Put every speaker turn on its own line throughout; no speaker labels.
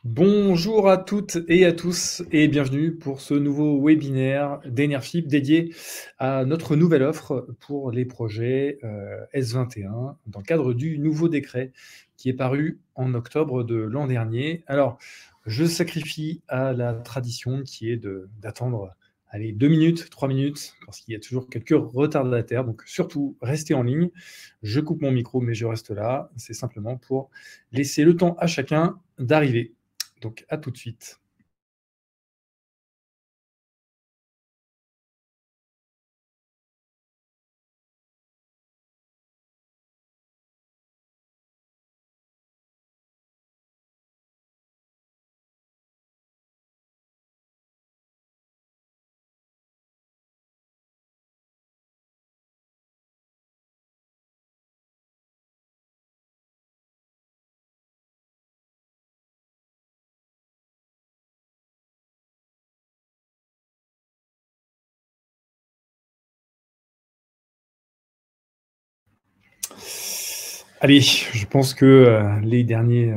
Bonjour à toutes et à tous et bienvenue pour ce nouveau webinaire d'Enerfip dédié à notre nouvelle offre pour les projets S21 dans le cadre du nouveau décret qui est paru en octobre de l'an dernier. Alors, je sacrifie à la tradition qui est d'attendre 2 minutes, 3 minutes, parce qu'il y a toujours quelques retardataires. Donc surtout, restez en ligne. Je coupe mon micro, mais je reste là. C'est simplement pour laisser le temps à chacun d'arriver. Donc, à tout de suite. Allez, je pense que les derniers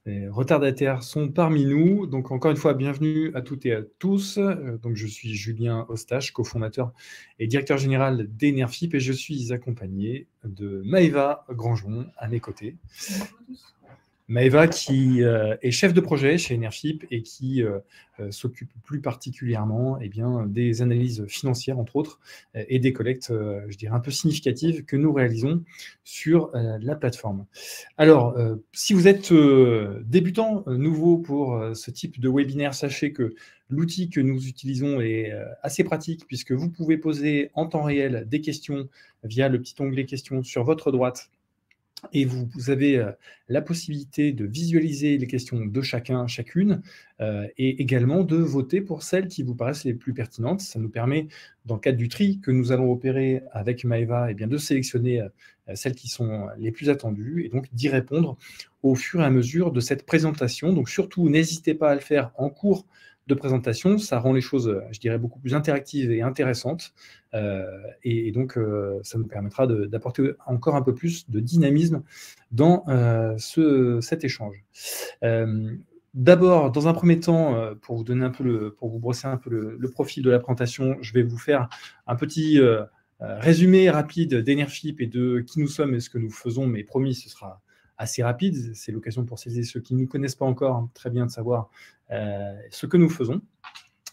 retardataires sont parmi nous. Donc, encore une fois, bienvenue à toutes et à tous. Donc, je suis Julien Ostache, cofondateur et directeur général d'Enerfip, et je suis accompagné de Maëva Grangeon à mes côtés. Maëva qui est chef de projet chez Enerfip et qui s'occupe plus particulièrement des analyses financières, entre autres, et des collectes, je dirais, un peu significatives que nous réalisons sur la plateforme. Alors, si vous êtes débutant, nouveau pour ce type de webinaire, sachez que l'outil que nous utilisons est assez pratique puisque vous pouvez poser en temps réel des questions via le petit onglet questions sur votre droite. Et vous avez la possibilité de visualiser les questions de chacun, chacune, et également de voter pour celles qui vous paraissent les plus pertinentes. Ça nous permet, dans le cadre du tri que nous allons opérer avec Maëva, de sélectionner celles qui sont les plus attendues et donc d'y répondre au fur et à mesure de cette présentation. Donc surtout, n'hésitez pas à le faire en cours de présentation. Ça rend les choses, je dirais, beaucoup plus interactives et intéressantes. Donc, ça nous permettra d'apporter encore un peu plus de dynamisme dans cet échange. D'abord, dans un premier temps, pour vous brosser un peu le profil de la présentation, je vais vous faire un petit résumé rapide d'Enerfip et de qui nous sommes et ce que nous faisons, mais promis, ce sera assez rapide. C'est l'occasion pour celles et ceux qui ne nous connaissent pas encore, très bien de savoir ce que nous faisons.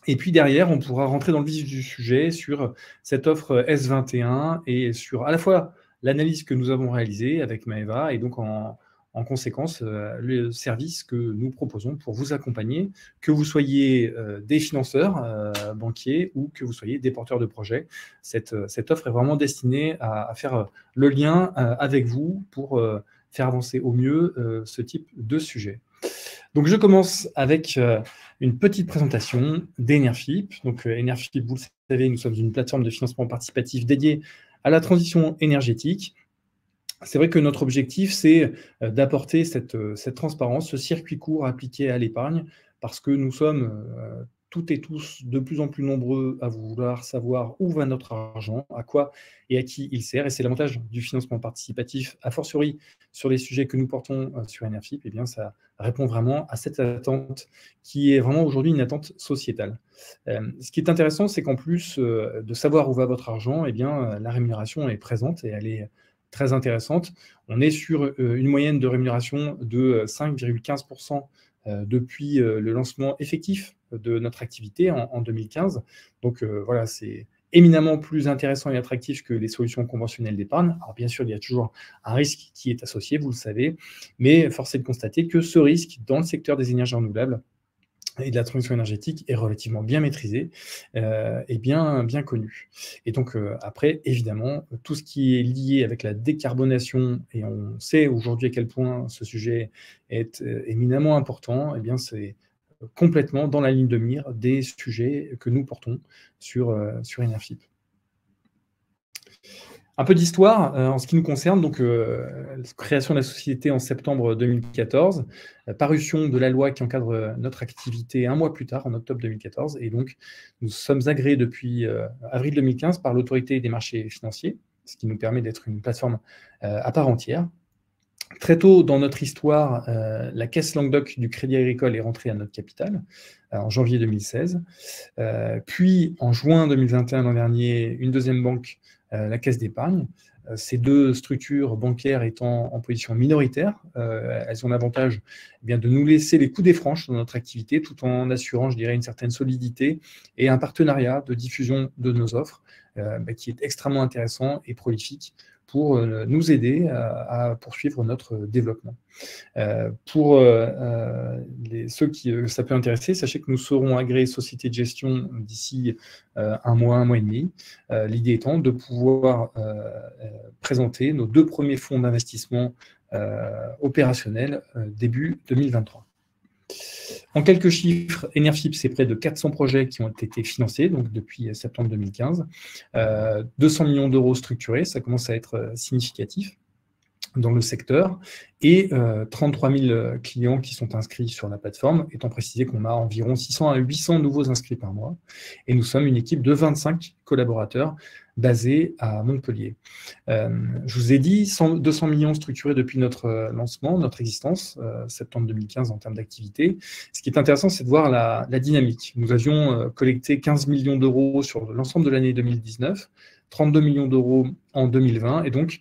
Et puis derrière, on pourra rentrer dans le vif du sujet sur cette offre S21 et sur à la fois l'analyse que nous avons réalisée avec Maëva et donc en conséquence le service que nous proposons pour vous accompagner, que vous soyez des financeurs, banquiers ou que vous soyez des porteurs de projets. Cette offre est vraiment destinée à faire le lien avec vous pour faire avancer au mieux ce type de sujet. Donc, je commence avec une petite présentation d'Enerfip. Donc, Enerfip, vous le savez, nous sommes une plateforme de financement participatif dédiée à la transition énergétique. C'est vrai que notre objectif, c'est d'apporter cette transparence, ce circuit court appliqué à l'épargne, parce que nous sommes toutes et tous de plus en plus nombreux à vouloir savoir où va notre argent, à quoi et à qui il sert. Et c'est l'avantage du financement participatif, a fortiori sur les sujets que nous portons sur Enerfip. Eh bien, ça répond vraiment à cette attente qui est vraiment aujourd'hui une attente sociétale. Ce qui est intéressant, c'est qu'en plus de savoir où va votre argent, eh bien, la rémunération est présente et elle est très intéressante. On est sur une moyenne de rémunération de 5,15% depuis le lancement effectif de notre activité en 2015. Donc voilà, c'est éminemment plus intéressant et attractif que les solutions conventionnelles d'épargne. Alors bien sûr, il y a toujours un risque qui est associé, vous le savez, mais force est de constater que ce risque dans le secteur des énergies renouvelables et de la transition énergétique est relativement bien maîtrisé et bien connu. Et donc, après, évidemment, tout ce qui est lié avec la décarbonation, et on sait aujourd'hui à quel point ce sujet est éminemment important, eh bien, c'est complètement dans la ligne de mire des sujets que nous portons sur Enerfip. Un peu d'histoire en ce qui nous concerne, donc création de la société en septembre 2014, parution de la loi qui encadre notre activité un mois plus tard, en octobre 2014, et donc nous sommes agréés depuis avril 2015 par l'autorité des marchés financiers, ce qui nous permet d'être une plateforme à part entière. Très tôt dans notre histoire, la Caisse Languedoc du Crédit Agricole est rentrée à notre capital en janvier 2016. Puis, en juin 2021, l'an dernier, une deuxième banque, la Caisse d'Épargne. Ces deux structures bancaires étant en position minoritaire, elles ont l'avantage de nous laisser les coups des franches dans notre activité, tout en assurant, je dirais, une certaine solidité et un partenariat de diffusion de nos offres qui est extrêmement intéressant et prolifique pour nous aider à poursuivre notre développement. Pour ceux qui ça peut intéresser, sachez que nous serons agréés société de gestion d'ici un mois et demi. L'idée étant de pouvoir présenter nos 2 premiers fonds d'investissement opérationnels début 2023. En quelques chiffres, Enerfip, c'est près de 400 projets qui ont été financés donc depuis septembre 2015. 200 millions d'euros structurés, ça commence à être significatif dans le secteur, et 33 000 clients qui sont inscrits sur la plateforme, étant précisé qu'on a environ 600 à 800 nouveaux inscrits par mois, et nous sommes une équipe de 25 collaborateurs basés à Montpellier. Je vous ai dit 200 millions structurés depuis notre lancement, notre existence, septembre 2015 en termes d'activité. Ce qui est intéressant, c'est de voir la dynamique. Nous avions collecté 15 millions d'euros sur l'ensemble de l'année 2019, 32 millions d'euros en 2020 et donc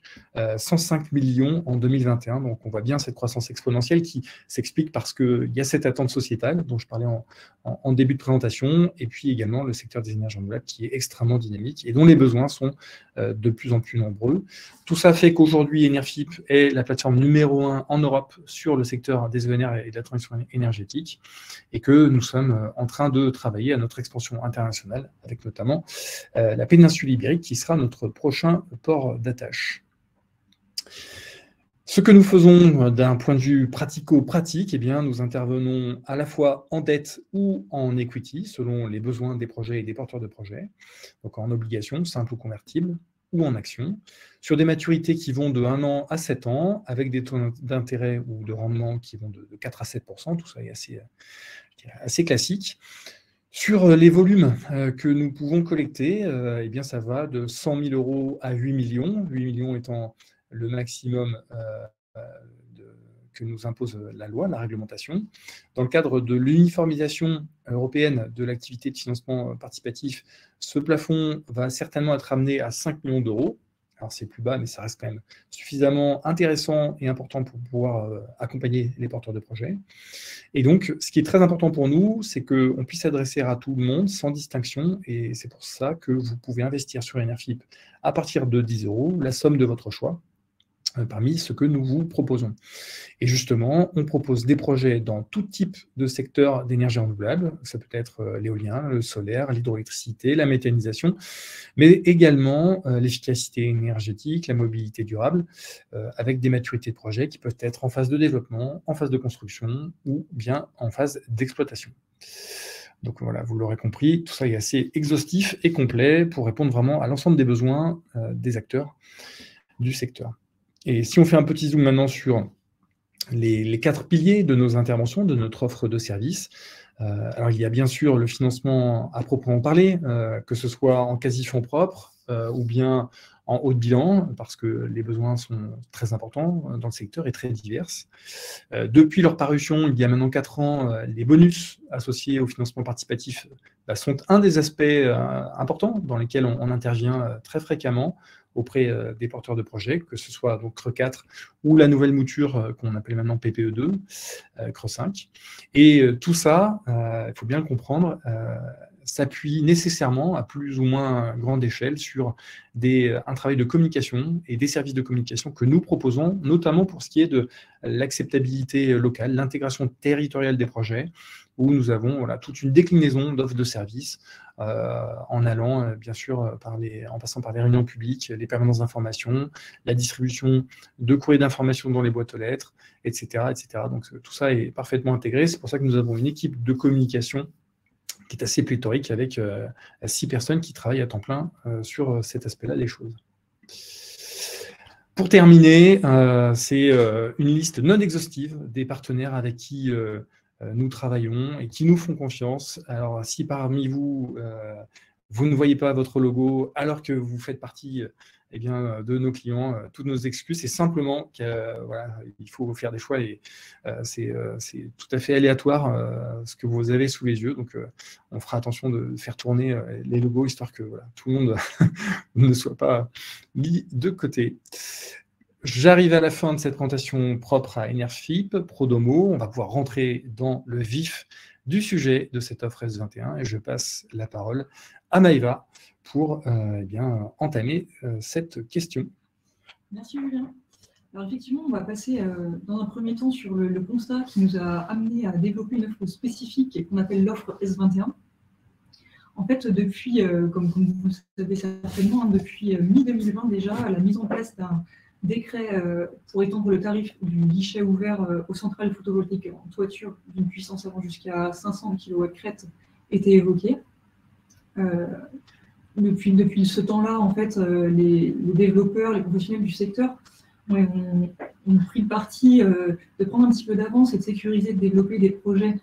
105 millions en 2021. Donc on voit bien cette croissance exponentielle qui s'explique parce qu'il y a cette attente sociétale dont je parlais en début de présentation, et puis également le secteur des énergies renouvelables qui est extrêmement dynamique et dont les besoins sont de plus en plus nombreux. Tout ça fait qu'aujourd'hui, Enerfip est la plateforme numéro 1 en Europe sur le secteur des ENR et de la transition énergétique, et que nous sommes en train de travailler à notre expansion internationale, avec notamment la péninsule ibérique qui sera notre prochain port d'attache. Ce que nous faisons d'un point de vue pratico-pratique, nous intervenons à la fois en dette ou en equity, selon les besoins des projets et des porteurs de projets, donc en obligations, simples ou convertibles, ou en actions, sur des maturités qui vont de 1 an à 7 ans, avec des taux d'intérêt ou de rendement qui vont de 4 à 7%, tout ça est assez classique. Sur les volumes que nous pouvons collecter, ça va de 100 000 euros à 8 millions, 8 millions étant le maximum que nous impose la loi, la réglementation. Dans le cadre de l'uniformisation européenne de l'activité de financement participatif, ce plafond va certainement être amené à 5 millions d'euros. Alors c'est plus bas, mais ça reste quand même suffisamment intéressant et important pour pouvoir accompagner les porteurs de projets. Et donc, ce qui est très important pour nous, c'est qu'on puisse s'adresser à tout le monde sans distinction, et c'est pour ça que vous pouvez investir sur Enerfip à partir de 10 euros, la somme de votre choix, parmi ce que nous vous proposons. Et justement, on propose des projets dans tout type de secteur d'énergie renouvelable. Ça peut être l'éolien, le solaire, l'hydroélectricité, la méthanisation, mais également l'efficacité énergétique, la mobilité durable, avec des maturités de projets qui peuvent être en phase de développement, en phase de construction ou bien en phase d'exploitation. Donc voilà, vous l'aurez compris, tout ça est assez exhaustif et complet pour répondre vraiment à l'ensemble des besoins des acteurs du secteur. Et si on fait un petit zoom maintenant sur les 4 piliers de nos interventions, de notre offre de services, alors il y a bien sûr le financement à proprement parler, que ce soit en quasi-fonds propres ou bien en haut de bilan, parce que les besoins sont très importants dans le secteur et très divers. Depuis leur parution, il y a maintenant 4 ans, les bonus associés au financement participatif sont un des aspects importants dans lesquels on intervient très fréquemment auprès des porteurs de projets, que ce soit donc CRE 4 ou la nouvelle mouture qu'on appelle maintenant PPE2, CRE 5. Et tout ça, il faut bien le comprendre, s'appuie nécessairement à plus ou moins grande échelle sur un travail de communication et des services de communication que nous proposons, notamment pour ce qui est de l'acceptabilité locale, l'intégration territoriale des projets, où nous avons toute une déclinaison d'offres de services en allant, bien sûr, en passant par les réunions publiques, les permanences d'information, la distribution de courriers d'information dans les boîtes aux lettres, etc., etc. Donc tout ça est parfaitement intégré. C'est pour ça que nous avons une équipe de communication qui est assez pléthorique avec 6 personnes qui travaillent à temps plein sur cet aspect-là des choses. Pour terminer, c'est une liste non exhaustive des partenaires avec qui nous travaillons et qui nous font confiance. Alors, si parmi vous, vous ne voyez pas votre logo alors que vous faites partie de nos clients toutes nos excuses. C'est simplement il faut faire des choix et c'est tout à fait aléatoire ce que vous avez sous les yeux. Donc, on fera attention de faire tourner les logos histoire que tout le monde ne soit pas mis de côté. J'arrive à la fin de cette présentation propre à Enerfip, Prodomo. On va pouvoir rentrer dans le vif du sujet de cette offre S21 et je passe la parole à Maïva pour entamer cette question.
Merci Julien. Alors effectivement, on va passer dans un premier temps sur le constat qui nous a amené à développer une offre spécifique et qu'on appelle l'offre S21. En fait, depuis, comme vous le savez certainement, depuis mi-2020 déjà, la mise en place d'un décret pour étendre le tarif du guichet ouvert aux centrales photovoltaïques en toiture d'une puissance allant jusqu'à 500 kW crête était évoquée. Depuis ce temps-là, en fait, les développeurs, les professionnels du secteur ont pris le parti de prendre un petit peu d'avance et de sécuriser, de développer des projets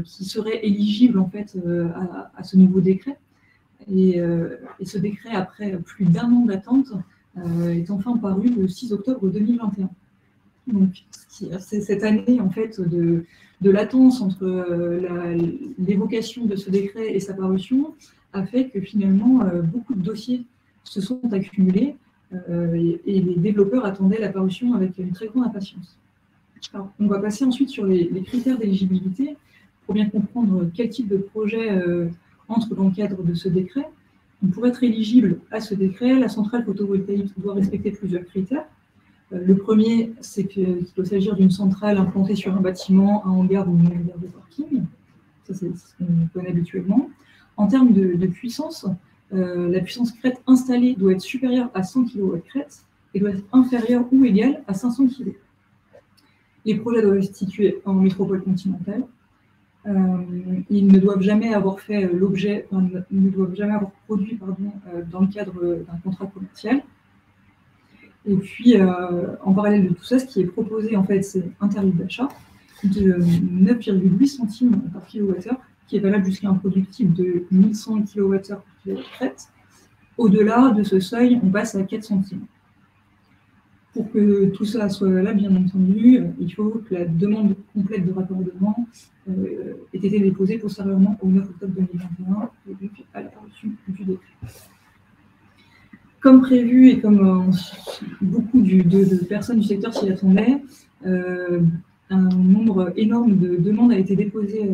qui seraient éligibles en fait à ce nouveau décret. Et ce décret, après plus d'1 an d'attente, est enfin paru le 6 octobre 2021. Donc, c'est cette année en fait de latence entre l'évocation de ce décret et sa parution a fait que finalement beaucoup de dossiers se sont accumulés et les développeurs attendaient la parution avec une très grande impatience. Alors, on va passer ensuite sur les critères d'éligibilité pour bien comprendre quel type de projet entre dans le cadre de ce décret. Pour être éligible à ce décret, la centrale photovoltaïque doit respecter plusieurs critères. Le premier, c'est qu'il doit s'agir d'une centrale implantée sur un bâtiment, un hangar ou une aire de parking. Ça, c'est ce qu'on connaît habituellement. En termes de puissance, la puissance crête installée doit être supérieure à 100 kW crête et doit être inférieure ou égale à 500 kW. Les projets doivent être situés en métropole continentale. Ils ne doivent jamais avoir fait l'objet, ne doivent jamais avoir produit dans le cadre d'un contrat commercial. Et puis, en parallèle de tout ça, ce qui est proposé, en fait, c'est un tarif d'achat de 9,8 centimes par kilowattheure, qui est valable jusqu'à un produit type de 1100 kWh par kilowattheure crête. Au-delà de ce seuil, on passe à 4 centimes. Pour que tout ça soit là, bien entendu, il faut que la demande complète de raccordement ait été déposée postérieurement au 9 octobre 2021 et donc à la parution du décret. Comme prévu et comme beaucoup de personnes du secteur s'y attendaient, un nombre énorme de demandes a été déposé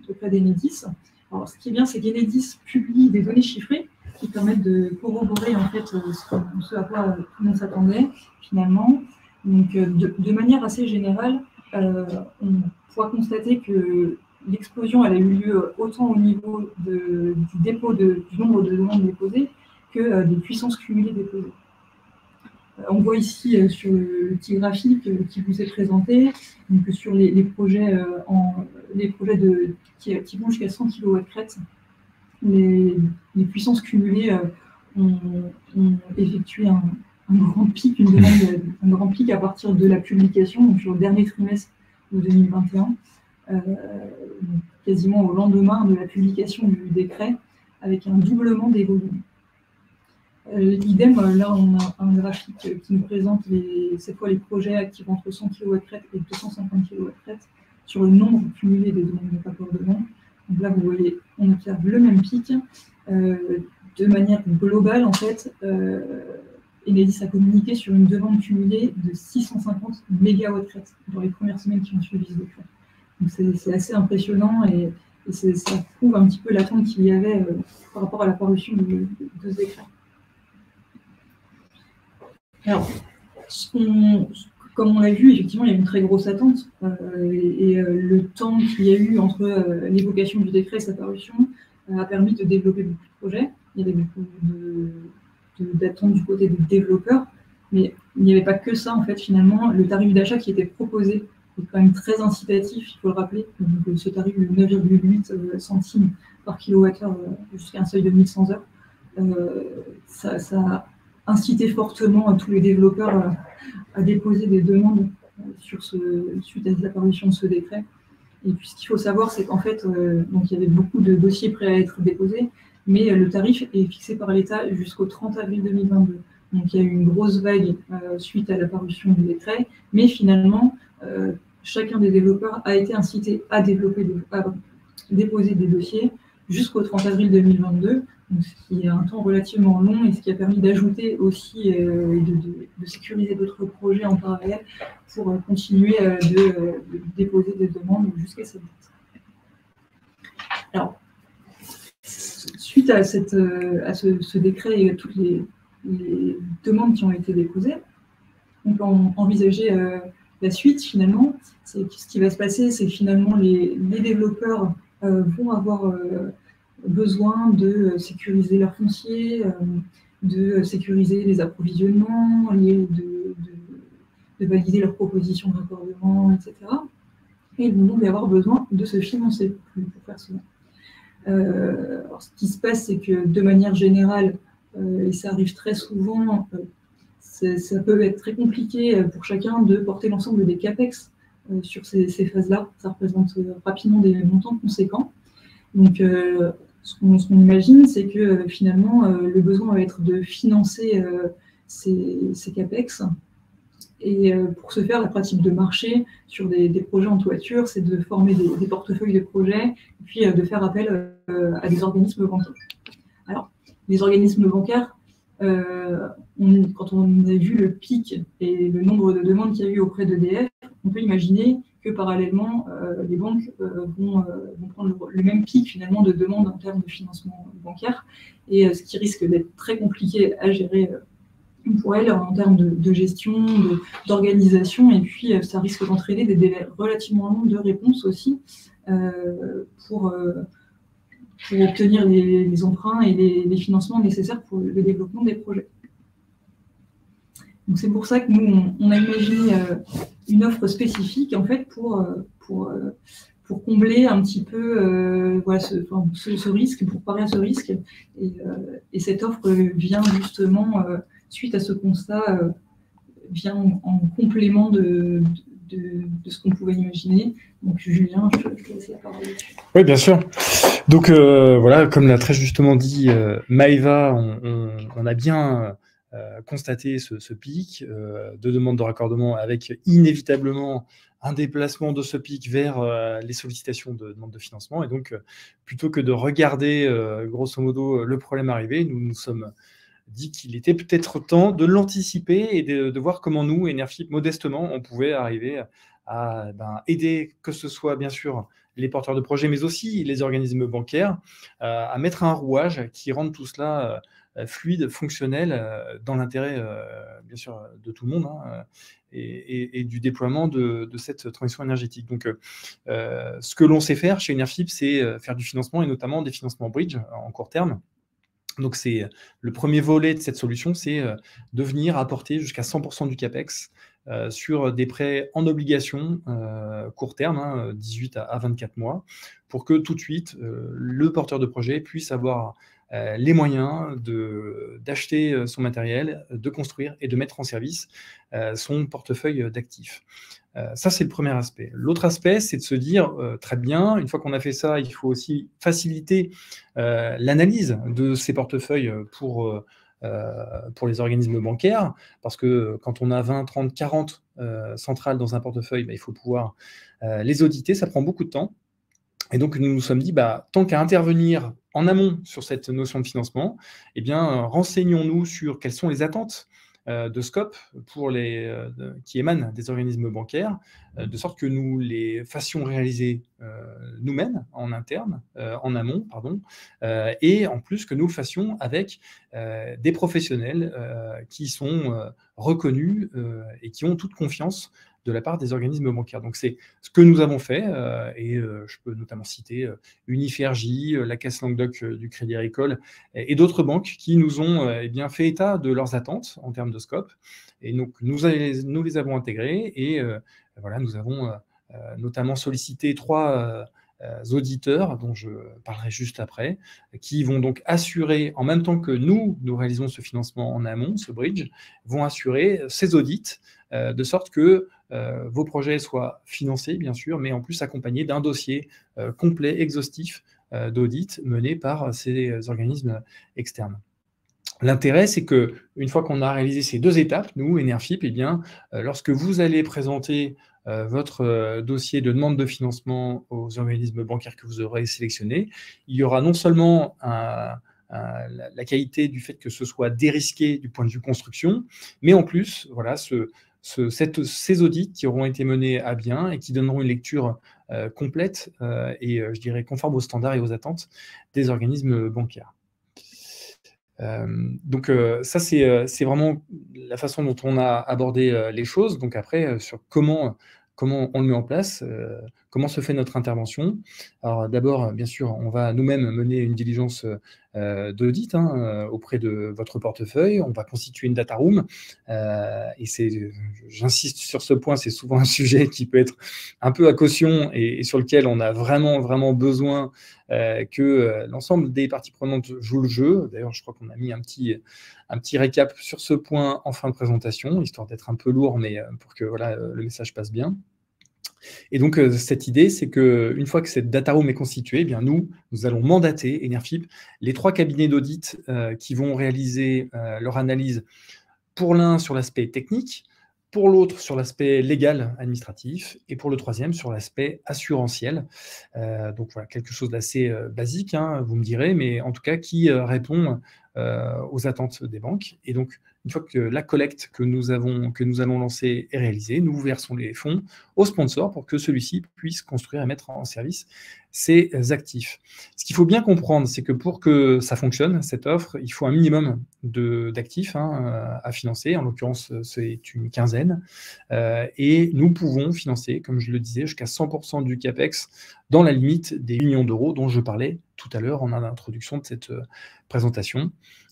auprès d'Enedis. Alors, ce qui est bien, c'est qu'Enedis publie des données chiffrées qui permettent de corroborer en fait ce à quoi tout le monde s'attendait finalement. Donc, de manière assez générale, on pourra constater que l'explosion elle a eu lieu autant au niveau du nombre de demandes déposées que des puissances cumulées déposées. On voit ici sur le petit graphique qui vous est présenté, donc sur les projets, qui vont jusqu'à 100 kW crête, les puissances cumulées ont effectué un grand pic, un grand pic à partir de la publication, donc sur le dernier trimestre de 2021, quasiment au lendemain de la publication du décret, avec un doublement des volumes. Idem, là on a un graphique qui nous présente cette fois les projets actifs entre 100 kW crête et 250 kW crête sur le nombre cumulé des demandes de raccordement. Donc là vous voyez, on observe le même pic. De manière globale, en fait, Enedis a communiqué sur une demande cumulée de 650 MW crête dans les premières semaines qui ont suivi ce décret. Donc c'est assez impressionnant et ça prouve un petit peu l'attente qu'il y avait par rapport à la parution de ce décret. Alors, comme on l'a vu, effectivement, il y a une très grosse attente et le temps qu'il y a eu entre l'évocation du décret et sa parution a permis de développer beaucoup de projets. Il y avait beaucoup d'attentes du côté des développeurs, mais il n'y avait pas que ça, en fait, finalement. Le tarif d'achat qui était proposé est quand même très incitatif, il faut le rappeler. Donc, ce tarif de 9,8 centimes par kilowattheure jusqu'à un seuil de 1100 heures, ça a incité fortement tous les développeurs à déposer des demandes suite à la parution de ce décret. Et puis ce qu'il faut savoir, c'est qu'en fait, donc, il y avait beaucoup de dossiers prêts à être déposés, mais le tarif est fixé par l'État jusqu'au 30 avril 2022. Donc il y a eu une grosse vague suite à la parution du décret, mais finalement, chacun des développeurs a été incité à déposer des dossiers jusqu'au 30 avril 2022, donc ce qui est un temps relativement long et ce qui a permis d'ajouter aussi et de sécuriser d'autres projets en parallèle pour continuer de déposer des demandes jusqu'à cette date. Alors, suite à ce décret et toutes les demandes qui ont été déposées, on peut envisager la suite finalement. Ce qui va se passer, c'est que finalement les développeurs vont avoir besoin de sécuriser leur foncier, de sécuriser les approvisionnements, de valider leurs propositions de raccordement, etc. Et ils vont donc avoir besoin de se financer pour faire cela. Alors, ce qui se passe, c'est que de manière générale, et ça arrive très souvent, ça peut être très compliqué pour chacun de porter l'ensemble des CAPEX sur ces phases-là. Ça représente rapidement des montants conséquents. Donc, ce qu'on imagine, c'est que finalement, le besoin va être de financer ces CAPEX. Et pour ce faire, la pratique de marché sur des projets en toiture, c'est de former des portefeuilles de projets et puis de faire appel à des organismes bancaires. Alors, les organismes bancaires, quand on a vu le pic et le nombre de demandes qu'il y a eu auprès d'EDF, on peut imaginer que parallèlement, les banques vont prendre le même pic finalement de demandes en termes de financement bancaire, et ce qui risque d'être très compliqué à gérer pour elles en termes de gestion, d'organisation, et puis ça risque d'entraîner des délais relativement longs de réponse aussi pour obtenir les emprunts et les financements nécessaires pour le développement des projets. Donc c'est pour ça que nous, on a imaginé une offre spécifique en fait pour combler un petit peu voilà, ce risque, pour parer à ce risque. Et cette offre vient justement, suite à ce constat, vient en complément de ce qu'on pouvait imaginer. Donc Julien, je te laisse la parole.
Oui, bien sûr. Donc voilà, comme l'a très justement dit Maëva, on a bien constaté ce pic de demande de raccordement, avec inévitablement un déplacement de ce pic vers les sollicitations de demande de financement. Et donc, plutôt que de regarder grosso modo le problème arriver, nous nous sommes dit qu'il était peut-être temps de l'anticiper et de voir comment nous, Enerfip, modestement, on pouvait arriver à aider, que ce soit bien sûr les porteurs de projets, mais aussi les organismes bancaires, à mettre un rouage qui rende tout cela fluide, fonctionnel, dans l'intérêt, bien sûr, de tout le monde, hein, et du déploiement de cette transition énergétique. Donc, ce que l'on sait faire chez Enerfip, c'est faire du financement, et notamment des financements bridge en court terme. Donc, c'est le premier volet de cette solution, c'est de venir apporter jusqu'à 100% du CAPEX sur des prêts en obligation court terme, hein, 18 à 24 mois, pour que tout de suite, le porteur de projet puisse avoir les moyens d'acheter son matériel, de construire et de mettre en service son portefeuille d'actifs. Ça, c'est le premier aspect. L'autre aspect, c'est de se dire, très bien, une fois qu'on a fait ça, il faut aussi faciliter l'analyse de ces portefeuilles pour les organismes bancaires, parce que quand on a 20, 30, 40 centrales dans un portefeuille, il faut pouvoir les auditer, ça prend beaucoup de temps. Et donc, nous nous sommes dit, tant qu'à intervenir en amont sur cette notion de financement, eh bien, renseignons-nous sur quelles sont les attentes de scope qui émanent des organismes bancaires, de sorte que nous les fassions réaliser nous-mêmes, en interne, en amont, pardon, et en plus que nous le fassions avec des professionnels qui sont reconnus et qui ont toute confiance de la part des organismes bancaires. Donc, c'est ce que nous avons fait, et je peux notamment citer Unifergie, la Caisse Languedoc du Crédit Agricole et d'autres banques qui nous ont fait état de leurs attentes en termes de scope. Et donc, nous les avons intégrés, et voilà, nous avons notamment sollicité 3 auditeurs, dont je parlerai juste après, qui vont donc assurer, en même temps que nous réalisons ce financement en amont, ce bridge, vont assurer ces audits, de sorte que vos projets soient financés, bien sûr, mais en plus accompagnés d'un dossier complet, exhaustif, d'audit mené par ces organismes externes. L'intérêt, c'est qu'une fois qu'on a réalisé ces 2 étapes, nous, Enerfip, eh bien, lorsque vous allez présenter votre dossier de demande de financement aux organismes bancaires que vous aurez sélectionnés, il y aura non seulement la qualité du fait que ce soit dérisqué du point de vue construction, mais en plus, voilà, ces audits qui auront été menés à bien et qui donneront une lecture complète et je dirais conforme aux standards et aux attentes des organismes bancaires. Donc ça, c'est vraiment la façon dont on a abordé les choses. Donc après, sur comment on le met en place, comment se fait notre intervention. Alors d'abord, bien sûr, on va nous-mêmes mener une diligence d'audit auprès de votre portefeuille. On va constituer une data room. Et j'insiste sur ce point, c'est souvent un sujet qui peut être un peu à caution et sur lequel on a vraiment, vraiment besoin que l'ensemble des parties prenantes jouent le jeu. D'ailleurs, je crois qu'on a mis un petit récap sur ce point en fin de présentation, histoire d'être un peu lourd, mais pour que voilà, le message passe bien. Et donc, cette idée, c'est qu'une fois que cette data room est constituée, eh bien, nous allons mandater, Enerfip, les 3 cabinets d'audit qui vont réaliser leur analyse, pour l'un sur l'aspect technique, pour l'autre sur l'aspect légal administratif et pour le troisième sur l'aspect assurantiel. Donc voilà, quelque chose d'assez basique, vous me direz, mais en tout cas qui répond aux attentes des banques. Et donc, une fois que la collecte que nous allons lancer est réalisée, nous versons les fonds au sponsor pour que celui-ci puisse construire et mettre en service ses actifs. Ce qu'il faut bien comprendre, c'est que pour que ça fonctionne, cette offre, il faut un minimum d'actifs à financer. En l'occurrence, c'est une quinzaine. Et nous pouvons financer, comme je le disais, jusqu'à 100% du CAPEX dans la limite des millions d'euros dont je parlais tout à l'heure en introduction de cette présentation.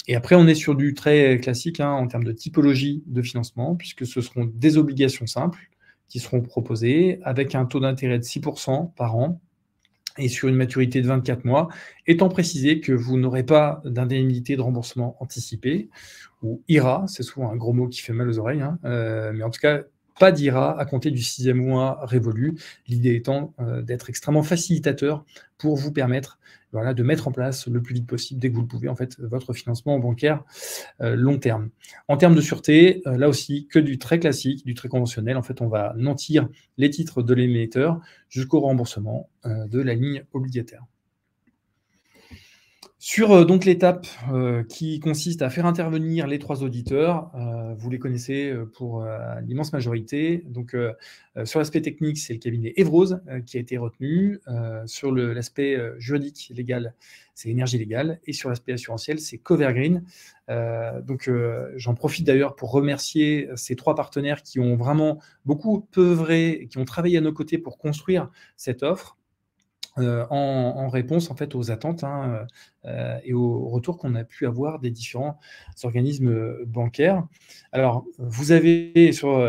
Et après, on est sur du très classique en termes de typologie de financement, puisque ce seront des obligations simples qui seront proposées avec un taux d'intérêt de 6% par an et sur une maturité de 24 mois, étant précisé que vous n'aurez pas d'indemnité de remboursement anticipé, ou IRA, c'est souvent un gros mot qui fait mal aux oreilles, mais en tout cas, pas d'IRA à compter du 6e mois révolu, l'idée étant d'être extrêmement facilitateur pour vous permettre de mettre en place le plus vite possible, dès que vous le pouvez, en fait, votre financement bancaire long terme. En termes de sûreté, là aussi, que du très classique, du très conventionnel. En fait, on va nantir les titres de l'émetteur jusqu'au remboursement de la ligne obligataire. Sur donc l'étape qui consiste à faire intervenir les 3 auditeurs, vous les connaissez pour l'immense majorité. Donc, sur l'aspect technique, c'est le cabinet Evrose qui a été retenu. Sur l'aspect juridique, légal, c'est Énergie Légale. Et sur l'aspect assurantiel, c'est Covergreen. Donc, j'en profite d'ailleurs pour remercier ces 3 partenaires qui ont vraiment beaucoup œuvré et qui ont travaillé à nos côtés pour construire cette offre. En réponse en fait aux attentes et aux retours qu'on a pu avoir des différents organismes bancaires. Alors, vous avez sur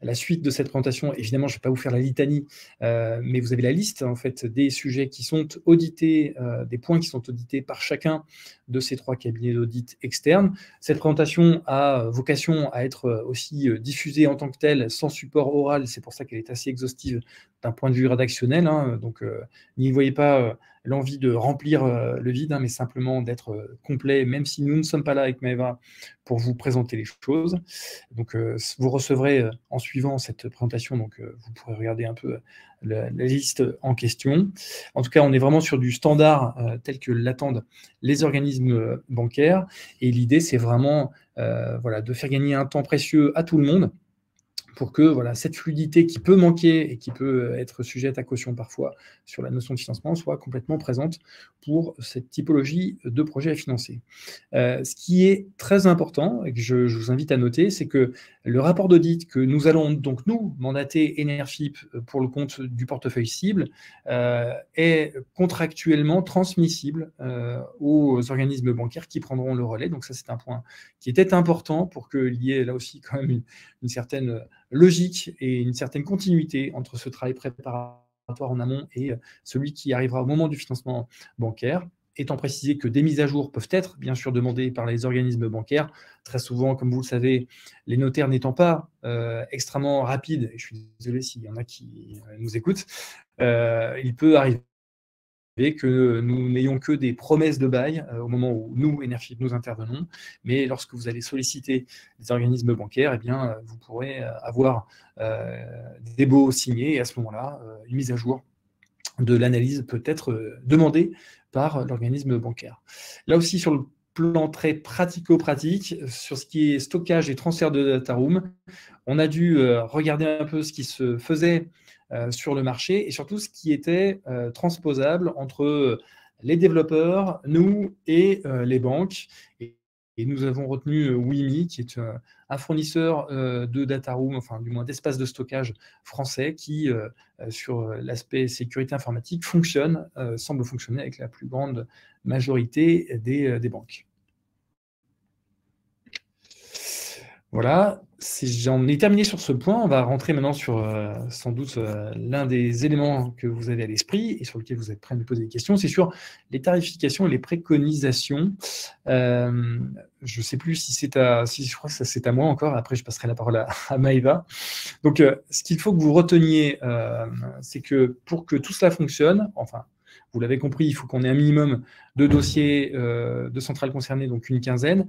la suite de cette présentation, évidemment, je ne vais pas vous faire la litanie, mais vous avez la liste en fait des sujets qui sont audités, des points qui sont audités par chacun de ces 3 cabinets d'audit externes. Cette présentation a vocation à être aussi diffusée en tant que telle, sans support oral. C'est pour ça qu'elle est assez exhaustive d'un point de vue rédactionnel. Donc, n'y voyez pas l'envie de remplir le vide, mais simplement d'être complet, même si nous ne sommes pas là avec Maëva pour vous présenter les choses. Donc, vous recevrez en suivant cette présentation, donc vous pourrez regarder un peu la liste en question. En tout cas, on est vraiment sur du standard tel que l'attendent les organismes bancaires. Et l'idée, c'est vraiment de faire gagner un temps précieux à tout le monde, pour que cette fluidité qui peut manquer et qui peut être sujette à caution parfois sur la notion de financement soit complètement présente pour cette typologie de projet à financer. Ce qui est très important et que je vous invite à noter, c'est que le rapport d'audit que nous allons donc nous mandater Enerfip pour le compte du portefeuille cible est contractuellement transmissible aux organismes bancaires qui prendront le relais. Donc ça, c'est un point qui était important pour qu'il y ait là aussi quand même une certaine logique et une certaine continuité entre ce travail préparatoire en amont et celui qui arrivera au moment du financement bancaire, étant précisé que des mises à jour peuvent être bien sûr demandées par les organismes bancaires. Très souvent, comme vous le savez, les notaires n'étant pas extrêmement rapides, et je suis désolé s'il y en a qui nous écoutent, il peut arriver que nous n'ayons que des promesses de bail au moment où nous, Enerfip, nous intervenons, mais lorsque vous allez solliciter des organismes bancaires, eh bien, vous pourrez avoir des baux signés, et à ce moment-là, une mise à jour de l'analyse peut être demandée par l'organisme bancaire. Là aussi, sur le plan très pratico-pratique, sur ce qui est stockage et transfert de data room, on a dû regarder un peu ce qui se faisait sur le marché et surtout ce qui était transposable entre les développeurs, nous et les banques. Et nous avons retenu Wimi, qui est un fournisseur de data room, enfin du moins d'espace de stockage français, qui, sur l'aspect sécurité informatique, semble fonctionner avec la plus grande majorité des banques. Voilà, j'en ai terminé sur ce point. On va rentrer maintenant sur sans doute l'un des éléments que vous avez à l'esprit et sur lequel vous êtes prêts à me poser des questions. C'est sur les tarifications et les préconisations. Je ne sais plus si c'est je crois que c'est à moi encore. Après, je passerai la parole à Maëva. Donc, ce qu'il faut que vous reteniez, c'est que pour que tout cela fonctionne, enfin, vous l'avez compris, il faut qu'on ait un minimum de dossiers de centrales concernées, donc une quinzaine.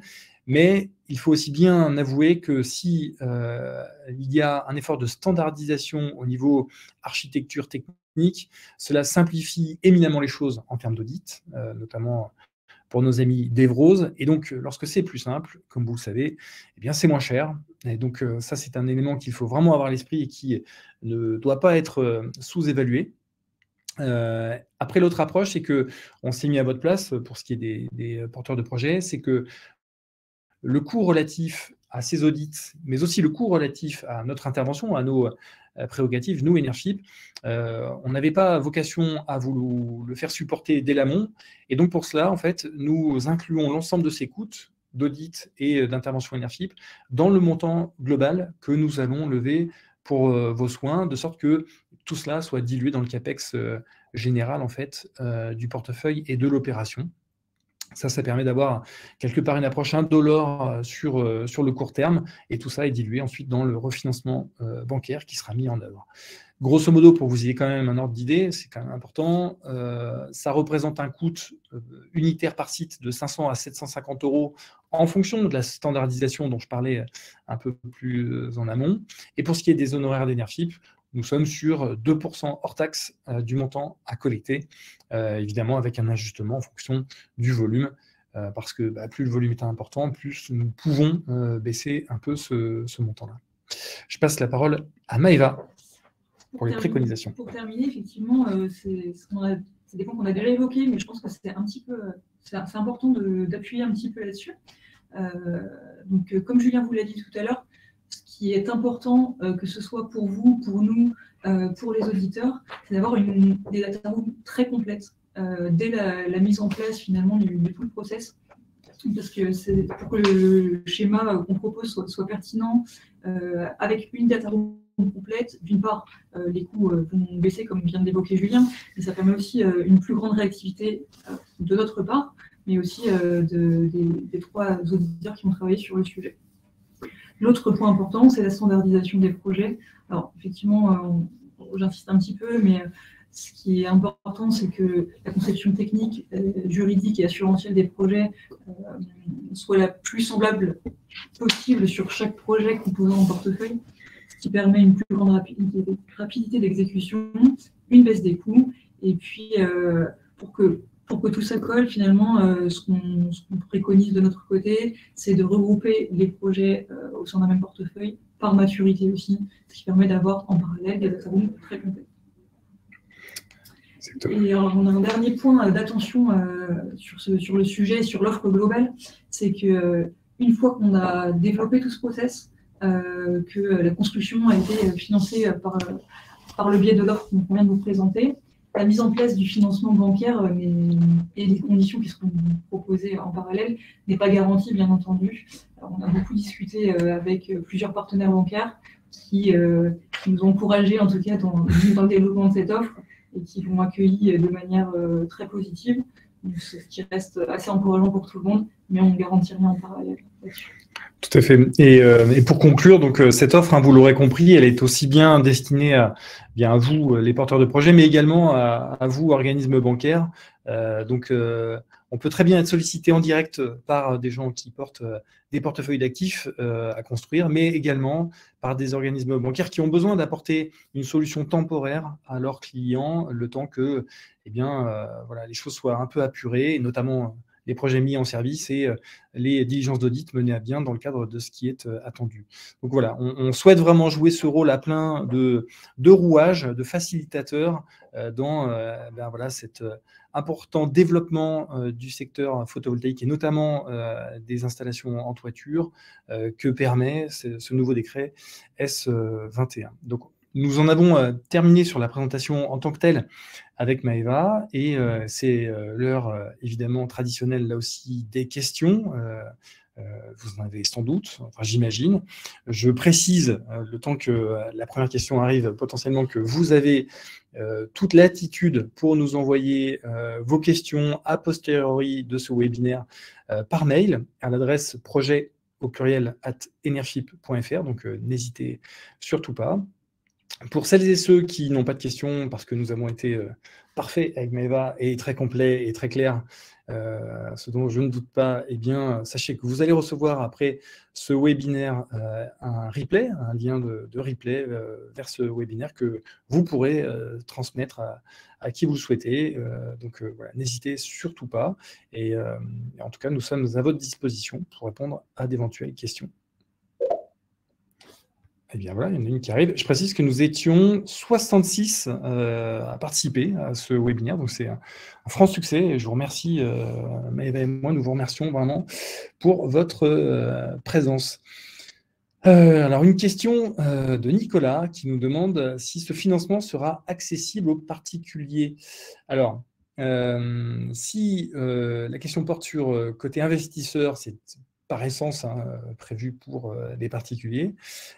Mais il faut aussi bien avouer que si il y a un effort de standardisation au niveau architecture technique, cela simplifie éminemment les choses en termes d'audit, notamment pour nos amis d'Evrose. Et donc, lorsque c'est plus simple, comme vous le savez, eh bien, c'est moins cher. Et donc, ça, c'est un élément qu'il faut vraiment avoir à l'esprit et qui ne doit pas être sous-évalué. Après, l'autre approche, c'est qu'on s'est mis à votre place pour ce qui est des porteurs de projets, c'est que le coût relatif à ces audits, mais aussi le coût relatif à notre intervention, à nos prérogatives, nous, Enerfip, on n'avait pas vocation à vous le faire supporter dès l'amont. Et donc, pour cela, en fait, nous incluons l'ensemble de ces coûts d'audit et d'intervention Enerfip dans le montant global que nous allons lever pour vos soins, de sorte que tout cela soit dilué dans le CAPEX général, en fait, du portefeuille et de l'opération. Ça permet d'avoir quelque part une approche indolore sur le court terme, et tout ça est dilué ensuite dans le refinancement bancaire qui sera mis en œuvre. Grosso modo, pour que vous ayez quand même un ordre d'idée, c'est quand même important, ça représente un coût unitaire par site de 500 à 750 € en fonction de la standardisation dont je parlais un peu plus en amont. Et pour ce qui est des honoraires d'Enerfip, nous sommes sur 2% hors taxe du montant à collecter, évidemment avec un ajustement en fonction du volume, parce que plus le volume est important, plus nous pouvons baisser un peu ce montant-là. Je passe la parole à Maëva pour les préconisations.
Pour terminer, effectivement, c'est des points qu'on a déjà évoqués, mais je pense que c'est important d'appuyer un petit peu là-dessus. Donc, comme Julien vous l'a dit tout à l'heure, ce qui est important, que ce soit pour vous, pour nous, pour les auditeurs, c'est d'avoir des data rooms très complètes dès la mise en place finalement de tout le process. Parce que c'est pour que le schéma qu'on propose soit pertinent, avec une data room complète, d'une part, les coûts vont baisser comme vient de l'évoquer Julien, mais ça permet aussi une plus grande réactivité de notre part, mais aussi des trois auditeurs qui vont travailler sur le sujet. L'autre point important, c'est la standardisation des projets. Alors, effectivement, j'insiste un petit peu, mais ce qui est important, c'est que la conception technique, juridique et assurantielle des projets soit la plus semblable possible sur chaque projet composant en portefeuille, ce qui permet une plus grande rapidité d'exécution, une baisse des coûts, et puis pour que tout ça colle, finalement, ce qu'on préconise de notre côté, c'est de regrouper les projets au sein d'un même portefeuille, par maturité aussi, ce qui permet d'avoir en parallèle des data rooms très complets. Et alors, on a un dernier point d'attention sur le sujet, sur l'offre globale, c'est qu'une fois qu'on a développé tout ce process, que la construction a été financée par le biais de l'offre qu'on vient de vous présenter, la mise en place du financement bancaire et les conditions qui seront proposées en parallèle n'est pas garantie, bien entendu. Alors, on a beaucoup discuté avec plusieurs partenaires bancaires qui nous ont encouragés, en tout cas, dans le développement de cette offre et qui l'ont accueilli de manière très positive, ce qui reste assez encourageant pour tout le monde, mais on ne garantit rien en parallèle.
Tout à fait. Et pour conclure, donc cette offre, hein, vous l'aurez compris, elle est aussi bien destinée bien à vous, les porteurs de projets, mais également à vous, organismes bancaires. On peut très bien être sollicité en direct par des gens qui portent des portefeuilles d'actifs à construire, mais également par des organismes bancaires qui ont besoin d'apporter une solution temporaire à leurs clients, le temps que voilà, les choses soient un peu apurées, et notamment les projets mis en service et les diligences d'audit menées à bien dans le cadre de ce qui est attendu. Donc voilà, on souhaite vraiment jouer ce rôle à plein de rouage, de facilitateur dans voilà, cet important développement du secteur photovoltaïque et notamment des installations en toiture que permet ce nouveau décret S21. Donc, nous en avons terminé sur la présentation en tant que telle avec Maëva et c'est l'heure évidemment traditionnelle là aussi des questions. Vous en avez sans doute, enfin, j'imagine. Je précise, le temps que la première question arrive, potentiellement que vous avez toute latitude pour nous envoyer vos questions a posteriori de ce webinaire par mail à l'adresse projet au pluriel @enerfip.fr, donc n'hésitez surtout pas. Pour celles et ceux qui n'ont pas de questions, parce que nous avons été parfaits avec Maëva et très complets et très clairs, ce dont je ne doute pas, eh bien, sachez que vous allez recevoir après ce webinaire un replay, un lien de replay vers ce webinaire que vous pourrez transmettre à qui vous le souhaitez. Voilà, n'hésitez surtout pas. Et en tout cas, nous sommes à votre disposition pour répondre à d'éventuelles questions. Eh bien voilà, il y en a une qui arrive. Je précise que nous étions 66 à participer à ce webinaire, donc c'est un franc succès. Et je vous remercie, Maëva et moi, nous vous remercions vraiment pour votre présence. Alors une question de Nicolas qui nous demande si ce financement sera accessible aux particuliers. Alors, si la question porte sur côté investisseur, c'est par essence prévu pour des particuliers.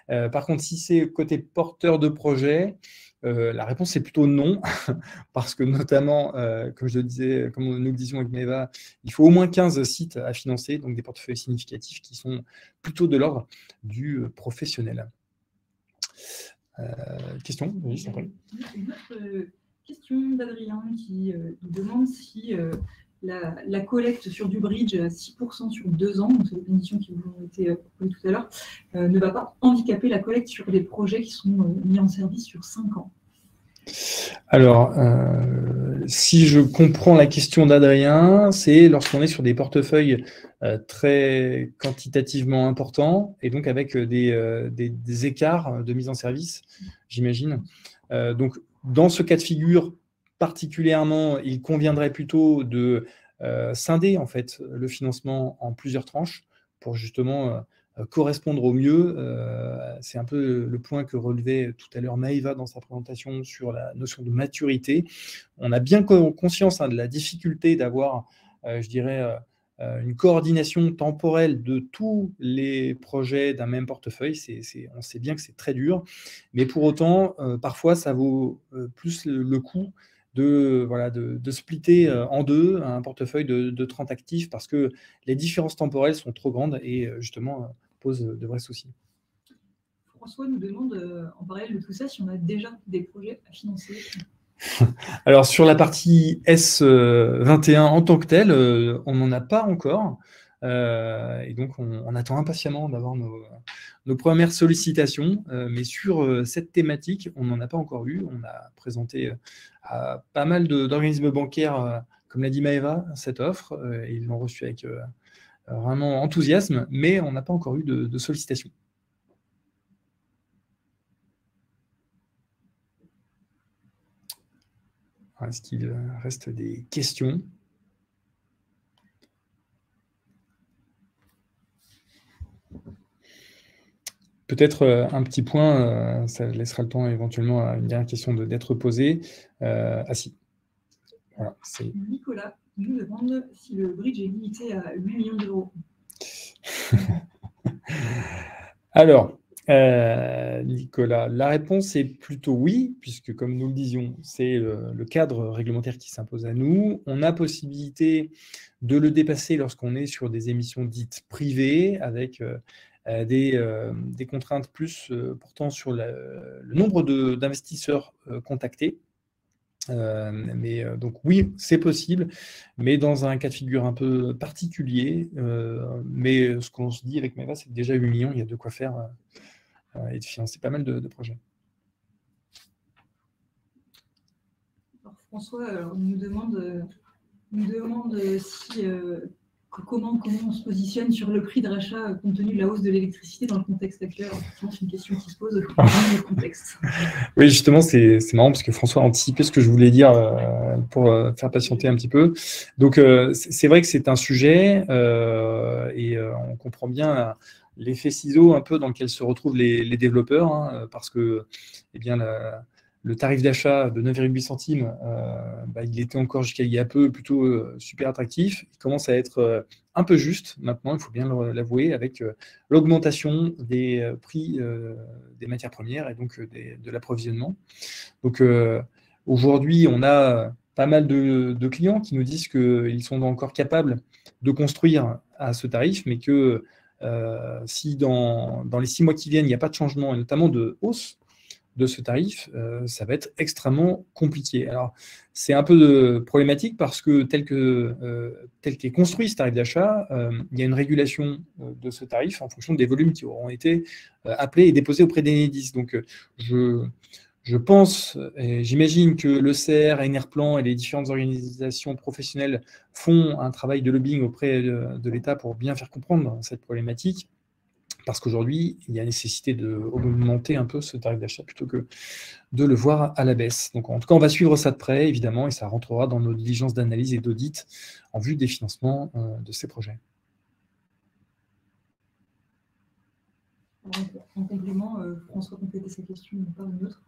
Par contre, si c'est côté porteur de projet, la réponse est plutôt non, parce que notamment, comme je le disais, comme nous le disions avec Maëva, il faut au moins 15 sites à financer, donc des portefeuilles significatifs qui sont plutôt de l'ordre du professionnel. Question, oui, je t'en prie.
Une autre question d'Adrien qui nous demande si la collecte sur du bridge à 6% sur 2 ans, donc c'est les conditions qui vous ont été proposées tout à l'heure, ne va pas handicaper la collecte sur des projets qui sont mis en service sur 5 ans.
Alors, si je comprends la question d'Adrien, c'est lorsqu'on est sur des portefeuilles très quantitativement importants et donc avec des écarts de mise en service, j'imagine. Donc, dans ce cas de figure, particulièrement, il conviendrait plutôt de scinder en fait, le financement en plusieurs tranches pour justement correspondre au mieux. C'est un peu le point que relevait tout à l'heure Maëva dans sa présentation sur la notion de maturité. On a bien conscience de la difficulté d'avoir, je dirais, une coordination temporelle de tous les projets d'un même portefeuille. On sait bien que c'est très dur, mais pour autant, parfois, ça vaut plus le coup de splitter en deux un portefeuille de 30 actifs parce que les différences temporelles sont trop grandes et justement pose de vrais soucis.
François nous demande, en parallèle de tout ça, si on a déjà des projets à financer.
Alors, sur la partie S21 en tant que telle, on n'en a pas encore. Et donc, on attend impatiemment d'avoir nos premières sollicitations. Mais sur cette thématique, on n'en a pas encore eu. On a présenté à pas mal d'organismes bancaires, comme l'a dit Maëva, cette offre. Et ils l'ont reçue avec vraiment enthousiasme, mais on n'a pas encore eu de sollicitation. Est-ce qu'il reste des questions? Peut-être un petit point, ça laissera le temps éventuellement à une dernière question d'être posée. Ah si. Voilà,
Nicolas nous demande si le bridge est limité à 8 millions d'euros.
Alors, Nicolas, la réponse est plutôt oui, puisque comme nous le disions, c'est le cadre réglementaire qui s'impose à nous. On a possibilité de le dépasser lorsqu'on est sur des émissions dites privées, avec des contraintes plus portant sur le nombre d'investisseurs contactés. Donc oui, c'est possible, mais dans un cas de figure un peu particulier. Mais ce qu'on se dit avec Maeva, c'est que déjà 8 millions, il y a de quoi faire et de financer pas mal de projets.
Alors, François nous demande si, comment on se positionne sur le prix de rachat compte tenu de la hausse de l'électricité dans le contexte actuel. C'est une question qui se pose dans le contexte.
Oui, justement, c'est marrant parce que François a anticipé ce que je voulais dire pour faire patienter un petit peu. Donc, c'est vrai que c'est un sujet et on comprend bien l'effet ciseau un peu dans lequel se retrouvent les développeurs, hein, parce que eh bien, le tarif d'achat de 9,8 centimes, il était encore jusqu'à il y a peu plutôt super attractif. Il commence à être un peu juste maintenant, il faut bien l'avouer, avec l'augmentation des prix des matières premières et donc de l'approvisionnement. Donc aujourd'hui, on a pas mal de clients qui nous disent qu'ils sont encore capables de construire à ce tarif, mais que si dans les 6 mois qui viennent, il n'y a pas de changement, et notamment de hausse de ce tarif, ça va être extrêmement compliqué. Alors, c'est un peu problématique parce que tel qu'est construit ce tarif d'achat, il y a une régulation de ce tarif en fonction des volumes qui auront été appelés et déposés auprès d'Enedis. Donc, je pense et j'imagine que le CR, Enerplan et les différentes organisations professionnelles font un travail de lobbying auprès de l'État pour bien faire comprendre cette problématique. Parce qu'aujourd'hui, il y a nécessité d'augmenter un peu ce tarif d'achat plutôt que de le voir à la baisse. Donc, en tout cas, on va suivre ça de près, évidemment, et ça rentrera dans nos diligences d'analyse et d'audit en vue des financements de ces projets.
En complément, François complétait sa question par une autre.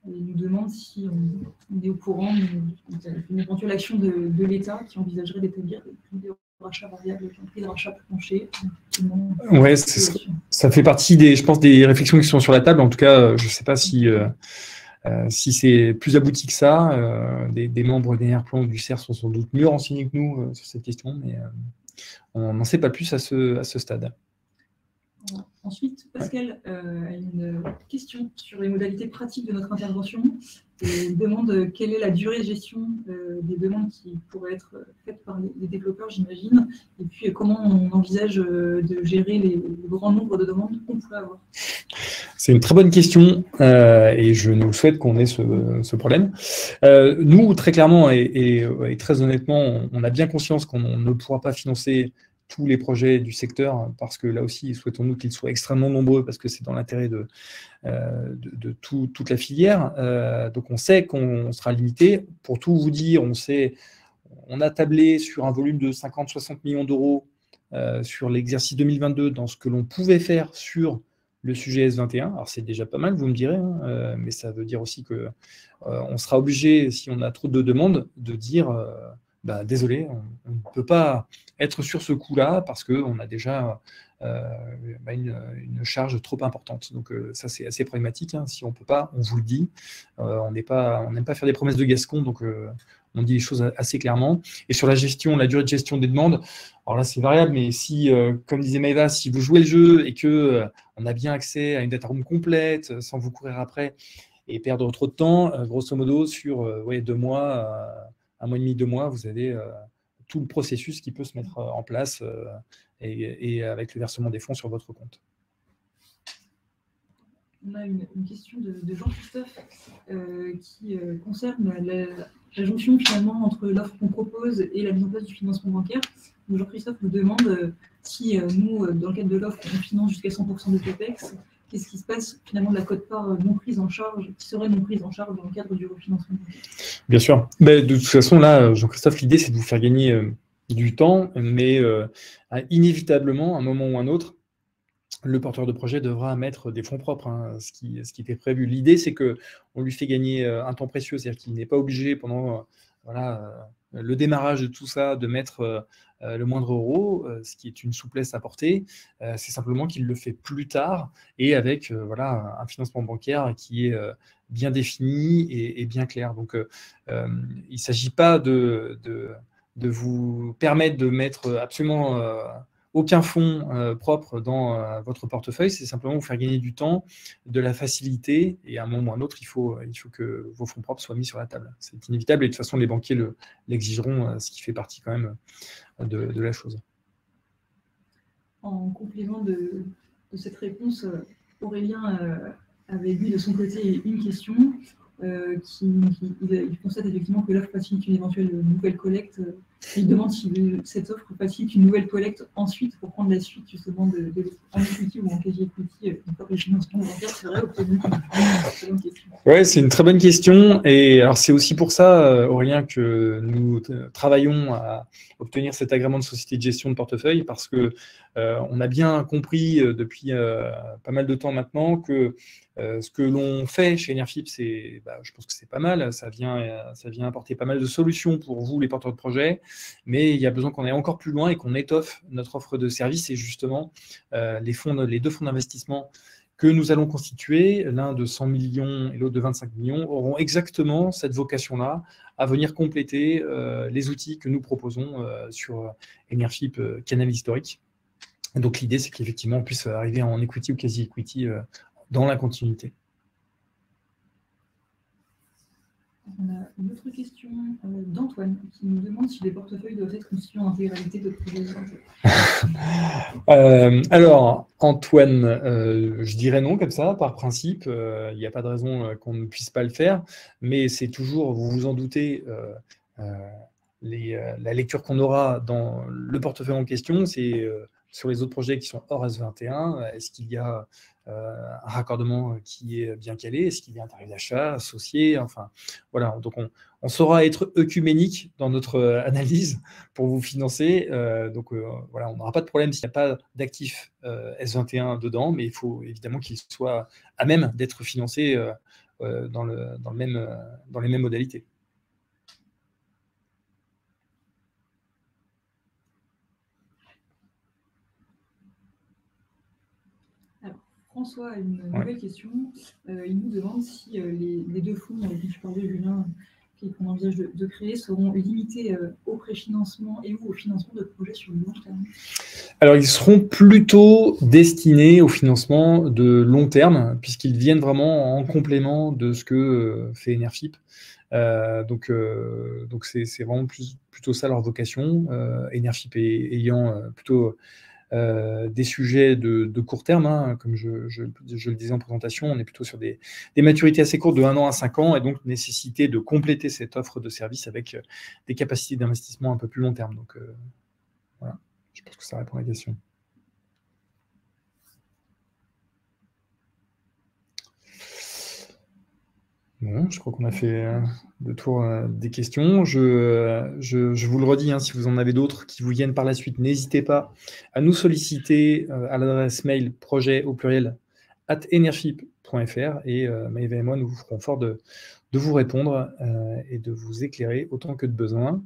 Il nous demande si on est au courant d'une éventuelle action de l'État qui envisagerait d'établir des prix de rachat variables, un prix de rachat plancher.
Ouais, ça fait partie je pense, des réflexions qui sont sur la table. En tout cas, je ne sais pas si c'est plus abouti que ça. Des membres d'Enerplan ou du CER sont sans doute mieux renseignés que nous sur cette question, mais on n'en sait pas plus à ce stade.
Ensuite, Pascal a une question sur les modalités pratiques de notre intervention. Et il demande quelle est la durée de gestion des demandes qui pourraient être faites par les développeurs, j'imagine, et puis comment on envisage de gérer les grands nombres de demandes qu'on pourrait avoir.
C'est une très bonne question et je nous souhaite qu'on ait ce problème. Nous, très clairement et très honnêtement, on a bien conscience qu'on ne pourra pas financer tous les projets du secteur, parce que là aussi, souhaitons-nous qu'ils soient extrêmement nombreux, parce que c'est dans l'intérêt de toute la filière. Donc on sait qu'on sera limité. Pour tout vous dire, on a tablé sur un volume de 50-60 millions d'euros sur l'exercice 2022 dans ce que l'on pouvait faire sur le sujet S21. Alors c'est déjà pas mal, vous me direz, hein, mais ça veut dire aussi qu'on sera obligé, si on a trop de demandes, de dire désolé, on ne peut pas être sur ce coup-là parce qu'on a déjà une charge trop importante. Donc ça, c'est assez problématique. Hein. Si on ne peut pas, on vous le dit. On n'aime pas faire des promesses de Gascon, donc on dit les choses assez clairement. Et sur la durée de gestion des demandes, alors là, c'est variable, mais si, comme disait Maeva, si vous jouez le jeu et qu'on a bien accès à une data room complète, sans vous courir après et perdre trop de temps, grosso modo, sur 2 mois, 1 mois et demi, 2 mois, vous avez tout le processus qui peut se mettre en place et avec le versement des fonds sur votre compte.
On a une question de Jean-Christophe qui concerne la jonction finalement entre l'offre qu'on propose et la mise en place du financement bancaire. Donc Jean-Christophe nous demande si nous, dans le cadre de l'offre, on finance jusqu'à 100% de CAPEX, qu'est-ce qui se passe finalement de la quote-part non prise en charge, qui serait non prise en charge dans le cadre du refinancement bancaire.
Bien sûr. Mais de toute façon, là, Jean-Christophe, l'idée, c'est de vous faire gagner du temps, mais inévitablement, à un moment ou un autre, le porteur de projet devra mettre des fonds propres, hein, ce qui était prévu. L'idée, c'est qu'on lui fait gagner un temps précieux, c'est-à-dire qu'il n'est pas obligé pendant voilà, le démarrage de tout ça, de mettre le moindre euro, ce qui est une souplesse apportée, c'est simplement qu'il le fait plus tard et avec voilà, un financement bancaire qui est bien défini et bien clair. Donc, il ne s'agit pas de vous permettre de mettre absolument aucun fonds propre dans votre portefeuille, c'est simplement vous faire gagner du temps, de la facilité, et à un moment ou à un autre, il faut que vos fonds propres soient mis sur la table. C'est inévitable, et de toute façon, les banquiers l'exigeront, ce qui fait partie quand même de la chose.
En complément de cette réponse, Aurélien avait lu de son côté une question. Il constate effectivement que l'offre facilite une éventuelle nouvelle collecte. Il demande si cette offre facilite une nouvelle collecte ensuite pour prendre la suite justement en equity ou en quasi equity une fois que le financement bancaire serait obtenu.
Oui, c'est une très bonne question. Et alors, c'est aussi pour ça, Aurélien, que nous travaillons à obtenir cet agrément de société de gestion de portefeuille, parce que on a bien compris depuis pas mal de temps maintenant que ce que l'on fait chez Enerfip, je pense que c'est pas mal. Ça vient apporter pas mal de solutions pour vous, les porteurs de projets. Mais il y a besoin qu'on aille encore plus loin et qu'on étoffe notre offre de services. Et justement, les deux fonds d'investissement que nous allons constituer, l'un de 100 millions et l'autre de 25 millions, auront exactement cette vocation-là, à venir compléter les outils que nous proposons sur Enerfip Canal Historique. Donc l'idée, c'est qu'effectivement, on puisse arriver en equity ou quasi-equity dans la continuité.
On a une autre question d'Antoine qui nous demande si les portefeuilles doivent être constitués en intégralité de projets.
Alors, Antoine, je dirais non comme ça, par principe. Il n'y a pas de raison qu'on ne puisse pas le faire, mais c'est toujours, vous vous en doutez, la lecture qu'on aura dans le portefeuille en question, c'est sur les autres projets qui sont hors S21, est-ce qu'il y a un raccordement qui est bien calé, est-ce qu'il y a un tarif d'achat associé, enfin voilà, donc on saura être œcuménique dans notre analyse pour vous financer, donc voilà, on n'aura pas de problème s'il n'y a pas d'actifs S21 dedans, mais il faut évidemment qu'il soit à même d'être financé dans les mêmes modalités.
François a une nouvelle question. Il nous demande si les deux fonds dont tu parlais, Julien, qu'on envisage de créer, seront limités au préfinancement et ou au financement de projets sur le long terme.
Alors, ils seront plutôt destinés au financement de long terme, puisqu'ils viennent vraiment en complément de ce que fait Enerfip. Donc c'est vraiment plutôt ça leur vocation. Enerfip ayant plutôt des sujets de court terme, hein, comme je le disais en présentation, on est plutôt sur des maturités assez courtes de 1 an à 5 ans, et donc nécessité de compléter cette offre de service avec des capacités d'investissement un peu plus long terme. Donc voilà, je pense que ça répond à la question. Bon, je crois qu'on a fait le tour des questions. Je vous le redis, hein, si vous en avez d'autres qui vous viennent par la suite, n'hésitez pas à nous solliciter à l'adresse mail projet au pluriel @enerfip.fr, et Maëva et moi, nous vous ferons fort de vous répondre et de vous éclairer autant que de besoin.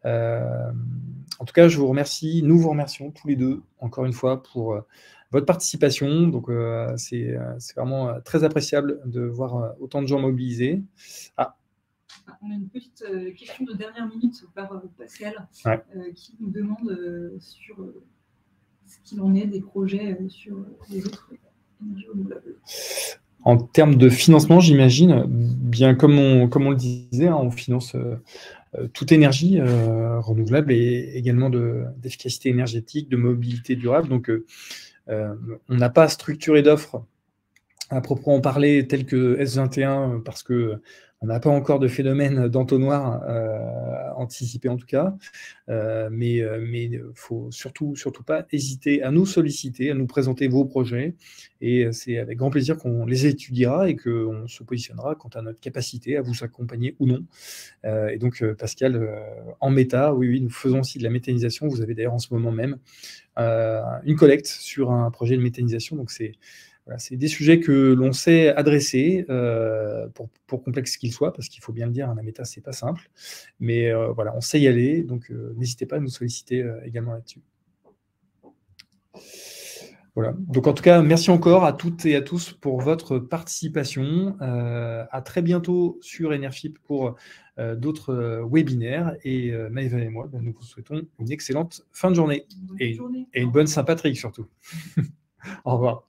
En tout cas, je vous remercie, nous vous remercions tous les deux, encore une fois, pour votre participation. Donc, c'est vraiment très appréciable de voir autant de gens mobilisés.
On a une petite question de dernière minute par Pascal, qui nous demande sur ce qu'il en est des projets sur les autres énergies renouvelables.
En termes de financement, j'imagine, bien comme on le disait, hein, on finance toute énergie renouvelable et également d'efficacité énergétique, de mobilité durable. Donc, on n'a pas structuré d'offres à proprement parler tel que S21 parce que on n'a pas encore de phénomène d'entonnoir anticipé en tout cas, mais il ne faut surtout pas hésiter à nous solliciter, à nous présenter vos projets, et c'est avec grand plaisir qu'on les étudiera et qu'on se positionnera quant à notre capacité à vous accompagner ou non. Et donc Pascal, en méta, oui, nous faisons aussi de la méthanisation. Vous avez d'ailleurs en ce moment même une collecte sur un projet de méthanisation, donc c'est Voilà, c'est des sujets que l'on sait adresser, pour complexe qu'ils soient, parce qu'il faut bien le dire, un méta, c'est pas simple. Mais voilà, on sait y aller, donc n'hésitez pas à nous solliciter également là-dessus. Voilà. Donc en tout cas, merci encore à toutes et à tous pour votre participation. À très bientôt sur Enerfip pour d'autres webinaires. Et Maëva et moi, nous vous souhaitons une excellente fin de journée et une bonne Saint-Patrick surtout. Au revoir.